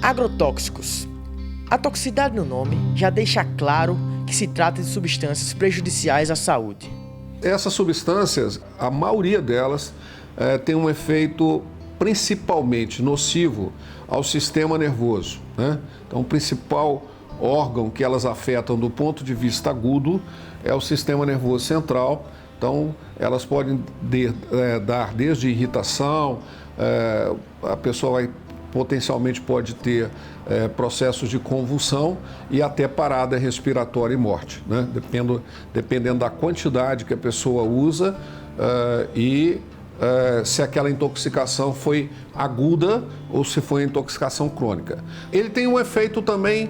Agrotóxicos. A toxicidade no nome já deixa claro que se trata de substâncias prejudiciais à saúde. Essas substâncias, a maioria delas, tem um efeito principalmente nocivo ao sistema nervoso, né? Então, o principal órgão que elas afetam do ponto de vista agudo é o sistema nervoso central. Então, elas podem dar desde irritação, a pessoa potencialmente pode ter processos de convulsão e até parada respiratória e morte, né? Dependendo da quantidade que a pessoa usa se aquela intoxicação foi aguda ou se foi intoxicação crônica. Ele tem um efeito também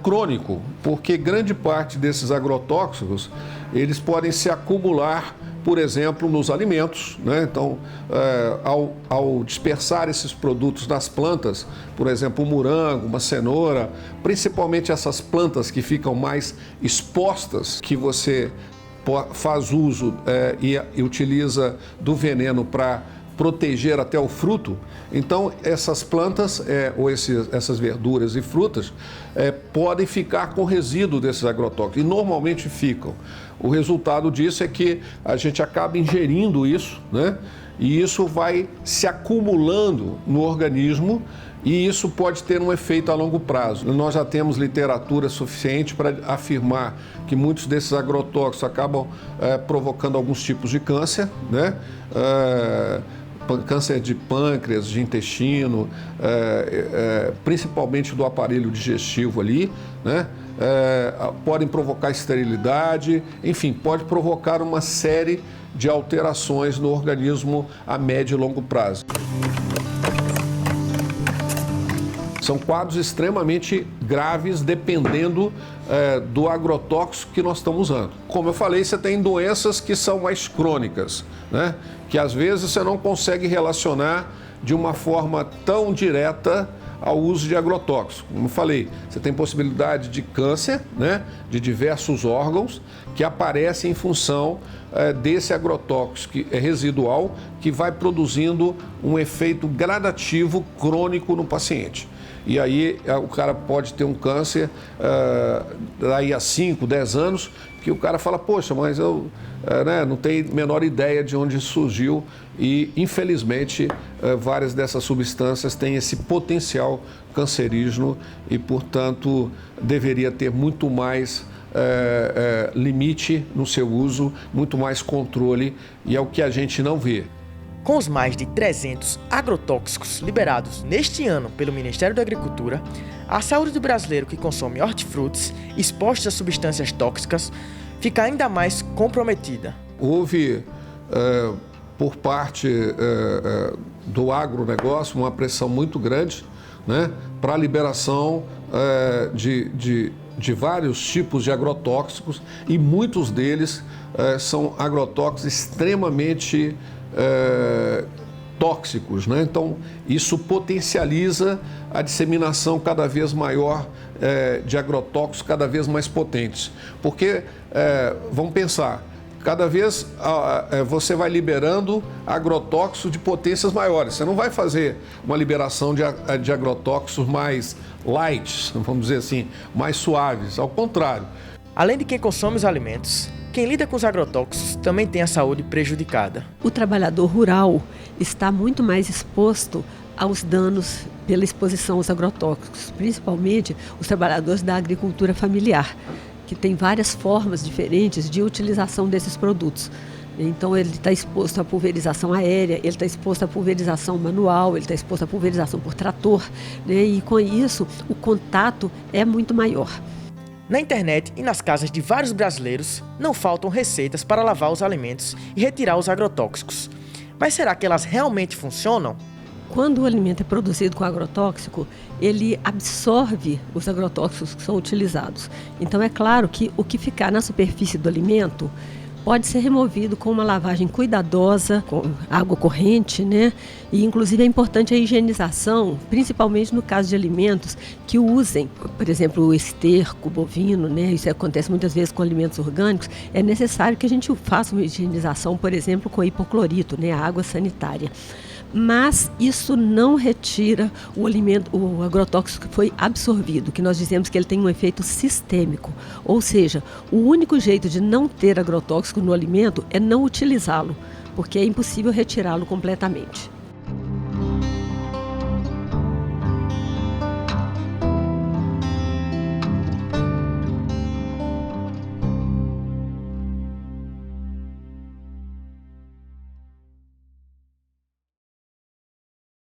crônico, porque grande parte desses agrotóxicos, eles podem se acumular, por exemplo, nos alimentos, né? Então, ao dispersar esses produtos nas plantas, por exemplo, um morango, uma cenoura, principalmente essas plantas que ficam mais expostas, que você faz uso e utiliza do veneno para proteger até o fruto, então essas plantas ou essas verduras e frutas podem ficar com resíduo desses agrotóxicos, e normalmente ficam. O resultado disso é que a gente acaba ingerindo isso, né? E isso vai se acumulando no organismo e isso pode ter um efeito a longo prazo. Nós já temos literatura suficiente para afirmar que muitos desses agrotóxicos acabam provocando alguns tipos de câncer, né? Câncer de pâncreas, de intestino, principalmente do aparelho digestivo ali, né? Podem provocar esterilidade, enfim, pode provocar uma série de alterações no organismo a médio e longo prazo. São quadros extremamente graves dependendo do agrotóxico que nós estamos usando. Como eu falei, você tem doenças que são mais crônicas, né? Que às vezes você não consegue relacionar de uma forma tão direta ao uso de agrotóxicos. Como eu falei, você tem possibilidade de câncer, né? De diversos órgãos que aparecem em função desse agrotóxico residual que vai produzindo um efeito gradativo crônico no paciente. E aí o cara pode ter um câncer daí a 5, 10 anos, que o cara fala, poxa, mas eu não tenho a menor ideia de onde surgiu e, infelizmente, várias dessas substâncias têm esse potencial cancerígeno e, portanto, deveria ter muito mais limite no seu uso, muito mais controle, e é o que a gente não vê. Com os mais de 300 agrotóxicos liberados neste ano pelo Ministério da Agricultura, a saúde do brasileiro que consome hortifrutis expostos a substâncias tóxicas fica ainda mais comprometida. Houve, por parte do agronegócio, uma pressão muito grande, né, para a liberação de vários tipos de agrotóxicos, e muitos deles são agrotóxicos extremamente tóxicos, né? Então, isso potencializa a disseminação cada vez maior de agrotóxicos cada vez mais potentes. Porque, vamos pensar, cada vez você vai liberando agrotóxicos de potências maiores. Você não vai fazer uma liberação de agrotóxicos mais light, vamos dizer assim, mais suaves. Ao contrário. Além de quem consome os alimentos, quem lida com os agrotóxicos também tem a saúde prejudicada. O trabalhador rural está muito mais exposto aos danos pela exposição aos agrotóxicos, principalmente os trabalhadores da agricultura familiar, que tem várias formas diferentes de utilização desses produtos. Então, ele está exposto à pulverização aérea, ele está exposto à pulverização manual, ele está exposto à pulverização por trator, né? E com isso, o contato é muito maior. Na internet e nas casas de vários brasileiros, não faltam receitas para lavar os alimentos e retirar os agrotóxicos. Mas será que elas realmente funcionam? Quando o alimento é produzido com agrotóxico, ele absorve os agrotóxicos que são utilizados. Então, é claro que o que ficar na superfície do alimento pode ser removido com uma lavagem cuidadosa, com água corrente, né? E inclusive é importante a higienização, principalmente no caso de alimentos que usem, por exemplo, o esterco bovino, né? Isso acontece muitas vezes com alimentos orgânicos. É necessário que a gente faça uma higienização, por exemplo, com hipoclorito, né? A água sanitária. mas isso não retira o agrotóxico que foi absorvido, que nós dizemos que ele tem um efeito sistêmico. Ou seja, o único jeito de não ter agrotóxico no alimento é não utilizá-lo, porque é impossível retirá-lo completamente.